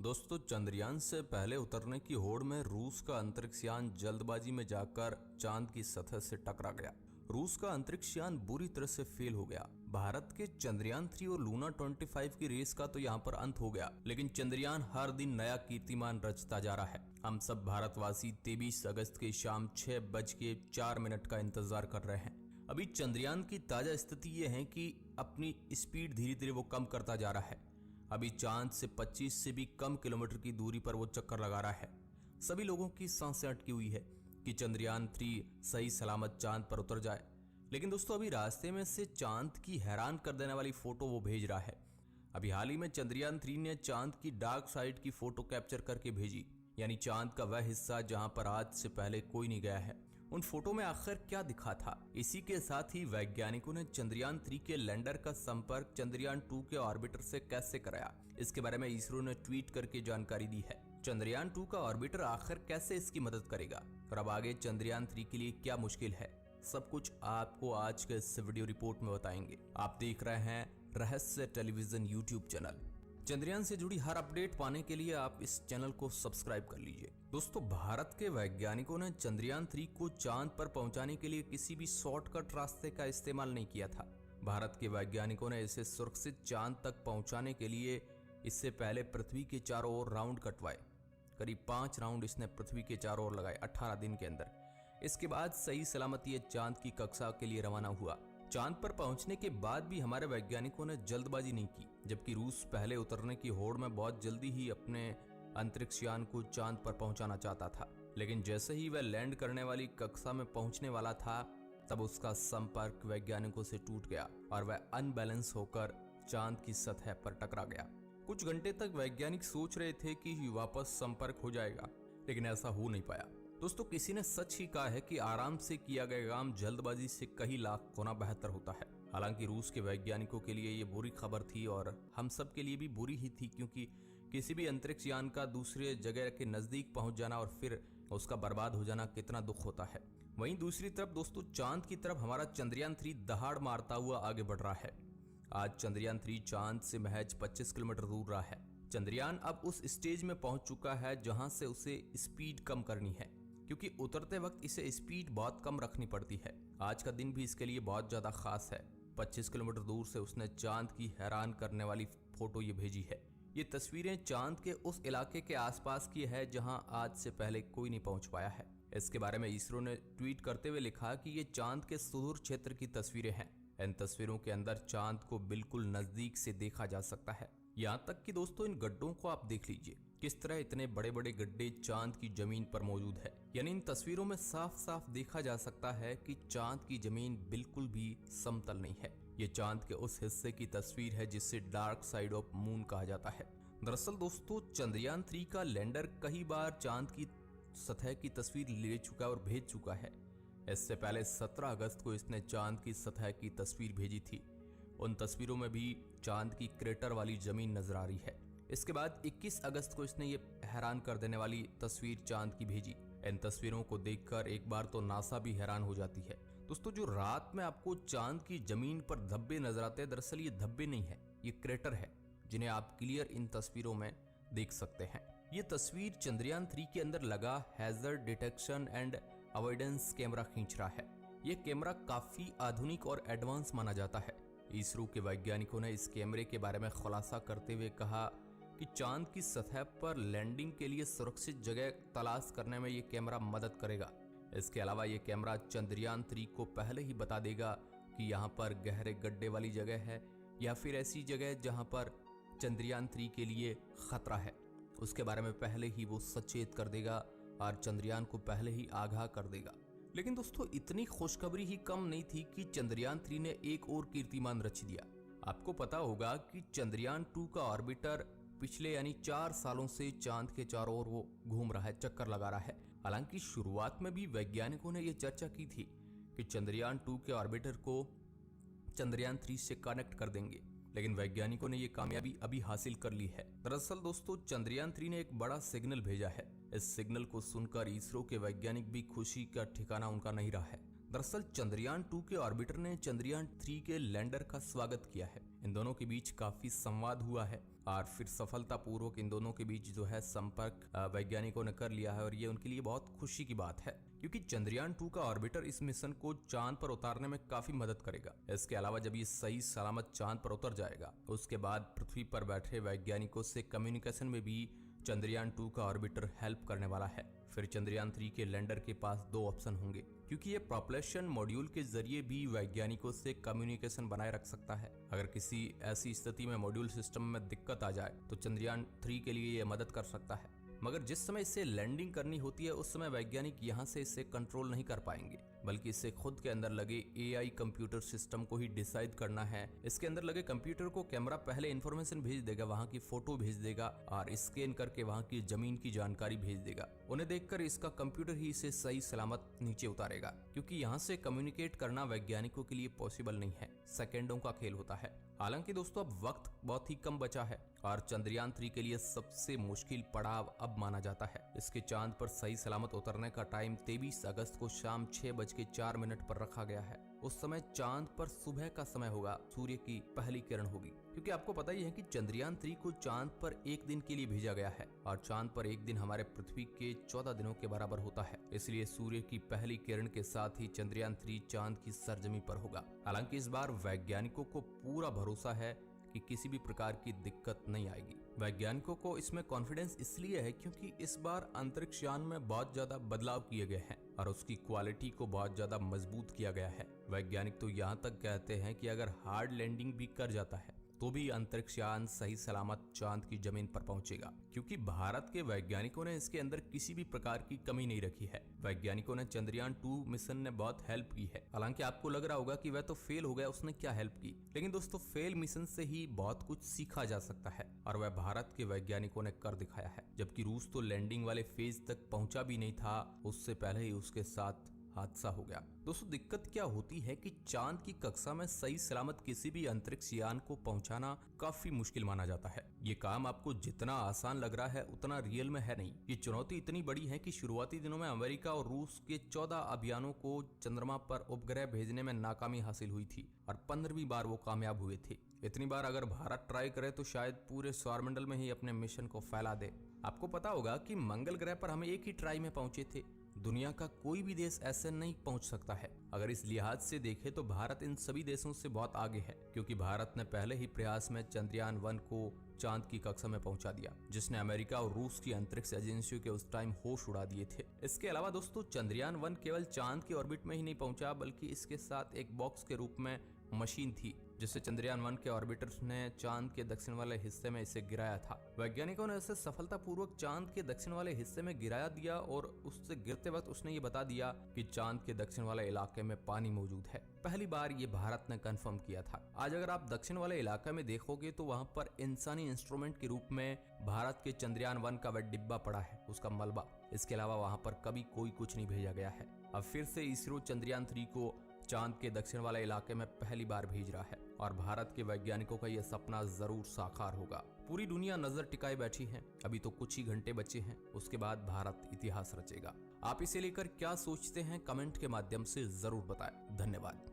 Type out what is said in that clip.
दोस्तों, चंद्रयान से पहले उतरने की होड़ में रूस का अंतरिक्ष यान जल्दबाजी में जाकर चांद की सतह से टकरा गया। रूस का अंतरिक्ष यान बुरी तरह से फेल हो गया। भारत के चंद्रयान 3 और लूना 25 की रेस का तो यहाँ पर अंत हो गया, लेकिन चंद्रयान हर दिन नया कीर्तिमान रचता जा रहा है। हम सब भारतवासी 23 अगस्त की शाम 6:04 का इंतजार कर रहे हैं। अभी चंद्रयान की ताजा स्थिति ये है कि अपनी स्पीड धीरे धीरे वो कम करता जा रहा है। अभी चांद से 25 से भी कम किलोमीटर की दूरी पर वो चक्कर लगा रहा है। सभी लोगों की सांसें अटकी हुई है कि चंद्रयान 3 सही सलामत चांद पर उतर जाए। लेकिन दोस्तों, अभी रास्ते में से चांद की हैरान कर देने वाली फोटो वो भेज रहा है। अभी हाल ही में चंद्रयान 3 ने चांद की डार्क साइड की फोटो कैप्चर करके भेजी, यानी चांद का वह हिस्सा जहां पर आज से पहले कोई नहीं गया है। उन फोटो में आखिर क्या दिखा था? इसी के साथ ही वैज्ञानिकों ने चंद्रयान 3 के लैंडर का संपर्क चंद्रयान 2 के ऑर्बिटर से कैसे कराया, इसके बारे में इसरो ने ट्वीट करके जानकारी दी है। चंद्रयान 2 का ऑर्बिटर आखिर कैसे इसकी मदद करेगा और अब आगे चंद्रयान 3 के लिए क्या मुश्किल है, सब कुछ आपको आज के इस वीडियो रिपोर्ट में बताएंगे। आप देख रहे हैं रहस्य टेलीविजन यूट्यूब चैनल। चंद्रयान से जुड़ी हर अपडेट पाने के लिए आप इस चैनल को सब्सक्राइब कर लीजिए। दोस्तों, भारत के वैज्ञानिकों ने चंद्रयान 3 को चांद पर पहुंचाने के लिए किसी भी शॉर्टकट रास्ते का इस्तेमाल नहीं किया था। भारत के वैज्ञानिकों ने इसे सुरक्षित चांद तक पहुंचाने के लिए इससे पहले पृथ्वी के चारों ओर राउंड कटवाए। करीब 5 राउंड इसने पृथ्वी के चारों ओर लगाए 18 दिन के अंदर। इसके बाद सही सलामती चांद की कक्षा के लिए रवाना हुआ। चांद पर पहुंचने के बाद भी हमारे वैज्ञानिकों ने जल्दबाजी नहीं की, जबकि रूस पहले उतरने की होड़ में बहुत जल्दी ही अपने अंतरिक्ष यान को चांद पर पहुंचाना चाहता था। लेकिन जैसे ही वह लैंड करने वाली कक्षा में पहुंचने वाला था, तब उसका संपर्क वैज्ञानिकों से टूट गया और वह अनबैलेंस होकर चांद की सतह पर टकरा गया। कुछ घंटे तक वैज्ञानिक सोच रहे थे कि वापस संपर्क हो जाएगा, लेकिन ऐसा हो नहीं पाया। दोस्तों, किसी ने सच ही कहा है कि आराम से किया गया काम जल्दबाजी से कई लाख गुना बेहतर होता है। हालांकि रूस के वैज्ञानिकों के लिए ये बुरी खबर थी और हम सब के लिए भी बुरी ही थी, क्योंकि किसी भी अंतरिक्ष यान का दूसरे जगह के नजदीक पहुंच जाना और फिर उसका बर्बाद हो जाना कितना दुख होता है। वहीं दूसरी तरफ दोस्तों, चांद की तरफ हमारा चंद्रयान 3 दहाड़ मारता हुआ आगे बढ़ रहा है। आज चंद्रयान 3 चांद से महज 25 किलोमीटर दूर रहा है। चंद्रयान अब उस स्टेज में पहुंच चुका है जहां से उसे स्पीड कम करनी है, क्योंकि उतरते वक्त इसे स्पीड बहुत कम रखनी पड़ती है। आज का दिन भी इसके लिए बहुत ज्यादा खास है। 25 किलोमीटर दूर से उसने चांद की हैरान करने वाली फोटो ये भेजी है। ये तस्वीरें चांद के उस इलाके के आसपास की है जहां आज से पहले कोई नहीं पहुंच पाया है। इसके बारे में इसरो ने ट्वीट करते हुए लिखा कि ये चांद के सुदूर क्षेत्र की तस्वीरें हैं। इन तस्वीरों के अंदर चांद को बिल्कुल नजदीक से देखा जा सकता है। यहाँ तक कि दोस्तों, इन गड्ढों को आप देख लीजिए, किस तरह इतने बड़े बड़े गड्ढे चांद की जमीन पर मौजूद है। यानी इन तस्वीरों में साफ साफ देखा जा सकता है कि चांद की जमीन बिल्कुल भी समतल नहीं है। ये चांद के उस हिस्से की तस्वीर है जिसे डार्क साइड ऑफ मून कहा जाता है। दरअसल दोस्तों, चंद्रयान 3 का लैंडर कई बार चांद की सतह की तस्वीर ले चुका और भेज चुका है। इससे पहले 17 अगस्त को इसने चांद की सतह की तस्वीर भेजी थी। उन तस्वीरों में भी चांद की क्रेटर वाली जमीन नजर आ रही है। इसके बाद 21 अगस्त को इसने ये हैरान कर देने वाली तस्वीर चांद की भेजी। इन तस्वीरों को देखकर एक बार तो नासा भी हैरान हो जाती है। दोस्तों, जो रात में आपको चांद की जमीन पर धब्बे नजर आते हैं, दरअसल ये धब्बे नहीं है, ये क्रेटर है, जिन्हें आप क्लियर इन तस्वीरों में देख सकते हैं। ये तस्वीर चंद्रयान 3 के अंदर लगा hazard detection and avoidance camera खींच रहा है। ये कैमरा काफी आधुनिक और एडवांस माना जाता है। इसरो के वैज्ञानिकों ने इस कैमरे के बारे में खुलासा करते हुए कहा कि चांद की सतह पर लैंडिंग के लिए सुरक्षित जगह तलाश करने में ये कैमरा मदद करेगा। इसके अलावा ये कैमरा चंद्रयान 3 को पहले ही बता देगा कि यहाँ पर गहरे गड्ढे वाली जगह है या फिर ऐसी जगह जहाँ पर चंद्रयान 3 के लिए खतरा है। उसके बारे में पहले ही वो सचेत कर देगा और चंद्रयान को पहले ही आगाह कर देगा। लेकिन दोस्तों, इतनी खुशखबरी ही कम नहीं थी कि चंद्रयान 3 ने एक और कीर्तिमान रच दिया। आपको पता होगा कि चंद्रयान 2 का ऑर्बिटर पिछले यानी 4 सालों से चांद के चारों ओर वो घूम रहा है, चक्कर लगा रहा है। हालांकि शुरुआत में भी वैज्ञानिकों ने ये चर्चा की थी कि चंद्रयान 2 के ऑर्बिटर को चंद्रयान 3 से कनेक्ट कर देंगे, लेकिन वैज्ञानिकों ने ये कामयाबी अभी हासिल कर ली है। दरअसल दोस्तों, चंद्रयान 3 ने एक बड़ा सिग्नल भेजा है। इस सिग्नल को सुनकर इसरो के वैज्ञानिक भी खुशी का ठिकाना उनका नहीं रहा है। दरअसल चंद्रयान 2 के ऑर्बिटर ने चंद्रयान 3 के लैंडर का स्वागत किया है। इन दोनों के बीच काफी संवाद हुआ है और फिर सफलतापूर्वक इन दोनों के बीच जो है संपर्क वैज्ञानिकों ने कर लिया है और ये उनके लिए बहुत खुशी की बात है, क्योंकि चंद्रयान 2 का ऑर्बिटर इस मिशन को चांद पर उतारने में काफी मदद करेगा। इसके अलावा जब ये सही सलामत चांद पर उतर जाएगा उसके बाद पृथ्वी पर बैठे वैज्ञानिकों से कम्युनिकेशन में भी चंद्रयान 2 का ऑर्बिटर हेल्प करने वाला है। फिर चंद्रयान 3 के लैंडर के पास 2 ऑप्शन होंगे, क्योंकि ये प्रोपल्शन मॉड्यूल के जरिए भी वैज्ञानिकों से कम्युनिकेशन बनाए रख सकता है। अगर किसी ऐसी स्थिति में मॉड्यूल सिस्टम में दिक्कत आ जाए तो चंद्रयान 3 के लिए ये मदद कर सकता है, मगर जिस समय इसे लैंडिंग करनी होती है उस समय वैज्ञानिक यहाँ से इसे कंट्रोल नहीं कर पाएंगे, बल्कि इसे खुद के अंदर लगे एआई कंप्यूटर सिस्टम को ही डिसाइड करना है। इसके अंदर लगे कंप्यूटर को कैमरा पहले इंफॉर्मेशन भेज देगा, वहाँ की फोटो भेज देगा और स्कैन करके वहाँ की जमीन की जानकारी भेज देगा। उन्हें देखकर इसका कंप्यूटर ही इसे सही सलामत नीचे उतारेगा, क्योंकि यहाँ से कम्युनिकेट करना वैज्ञानिकों के लिए पॉसिबल नहीं है, सेकेंडों का खेल होता है। हालांकि दोस्तों अब वक्त बहुत ही कम बचा है और चंद्रयान 3 के लिए सबसे मुश्किल पड़ाव अब माना जाता है। इसके चांद पर सही सलामत उतरने का टाइम 23 अगस्त को शाम 6:04 पर रखा गया है। उस समय चांद पर सुबह का समय होगा, सूर्य की पहली किरण होगी, क्योंकि आपको पता ही है कि चंद्रयान 3 को चांद पर 1 दिन के लिए भेजा गया है और चांद पर 1 दिन हमारे पृथ्वी के 14 दिनों के बराबर होता है। इसलिए सूर्य की पहली किरण के साथ ही चंद्रयान 3 चांद की सरजमी पर होगा। हालांकि इस बार वैज्ञानिकों को पूरा भरोसा है कि किसी भी प्रकार की दिक्कत नहीं आएगी। वैज्ञानिकों को इसमें कॉन्फिडेंस इसलिए है क्योंकि इस बार अंतरिक्ष यान में बहुत ज्यादा बदलाव किए गए हैं और उसकी क्वालिटी को बहुत ज्यादा मजबूत किया गया है। वैज्ञानिक तो यहाँ तक कहते हैं कि अगर हार्ड लैंडिंग भी कर जाता है तो भी अंतरिक्ष यान सही सलामत चांद की जमीन पर पहुंचेगा, क्योंकि भारत के वैज्ञानिकों ने इसके अंदर किसी भी प्रकार की कमी नहीं रखी है। वैज्ञानिकों ने चंद्रयान 2 मिशन ने बहुत हेल्प की है। हालांकि आपको लग रहा होगा कि वह तो फेल हो गया, उसने क्या हेल्प की, लेकिन दोस्तों फेल मिशन से ही बहुत कुछ सीखा जा सकता है और वह भारत के वैज्ञानिकों ने कर दिखाया है। जबकि रूस तो लैंडिंग वाले फेज तक पहुंचा भी नहीं था, उससे पहले ही उसके साथ हादसा हो गया। दोस्तों दिक्कत क्या होती है कि चांद की कक्षा में सही सलामत किसी भी अंतरिक्ष यान को पहुंचाना काफी मुश्किल माना जाता है। ये काम आपको जितना आसान लग रहा है उतना रियल में है नहीं। ये चुनौती इतनी बड़ी है कि शुरुआती दिनों में अमेरिका और रूस के 14 अभियानों को चंद्रमा पर उपग्रह भेजने में नाकामी हासिल हुई थी और 15वीं बार वो कामयाब हुए थे। इतनी बार अगर भारत ट्राई करे तो शायद पूरे सौरमंडल में ही अपने मिशन को फैला दे। आपको पता होगा कि मंगल ग्रह पर हम एक ही ट्राई में पहुंचे थे, दुनिया का कोई भी देश ऐसे नहीं पहुंच सकता है। अगर इस लिहाज से देखें तो भारत इन सभी देशों से बहुत आगे है, क्योंकि भारत ने पहले ही प्रयास में चंद्रयान 1 को चांद की कक्षा में पहुंचा दिया, जिसने अमेरिका और रूस की अंतरिक्ष एजेंसियों के उस टाइम होश उड़ा दिए थे। इसके अलावा दोस्तों चंद्रयान 1 केवल चांद के ऑर्बिट में ही नहीं पहुंचा, बल्कि इसके साथ एक बॉक्स के रूप में मशीन थी, जिससे चंद्रयान 1 के ऑर्बिटर्स ने चांद के दक्षिण वाले हिस्से में इसे गिराया था। वैज्ञानिकों ने इसे सफलतापूर्वक चांद के दक्षिण वाले हिस्से में गिराया दिया और उससे गिरते वक्त उसने ये बता दिया कि चांद के दक्षिण वाले इलाके में पानी मौजूद है। पहली बार ये भारत ने कंफर्म किया था। आज अगर आप दक्षिण वाले इलाके में देखोगे तो वहाँ पर इंसानी इंस्ट्रूमेंट के रूप में भारत के चंद्रयान 1 का वह डिब्बा पड़ा है, उसका मलबा। इसके अलावा वहाँ पर कभी कोई कुछ नहीं भेजा गया है। अब फिर से इसरो चंद्रयान 3 को चांद के दक्षिण वाले इलाके में पहली बार भेज रहा है और भारत के वैज्ञानिकों का यह सपना जरूर साकार होगा। पूरी दुनिया नजर टिकाए बैठी है, अभी तो कुछ ही घंटे बचे हैं, उसके बाद भारत इतिहास रचेगा। आप इसे लेकर क्या सोचते हैं कमेंट के माध्यम से जरूर बताएं। धन्यवाद।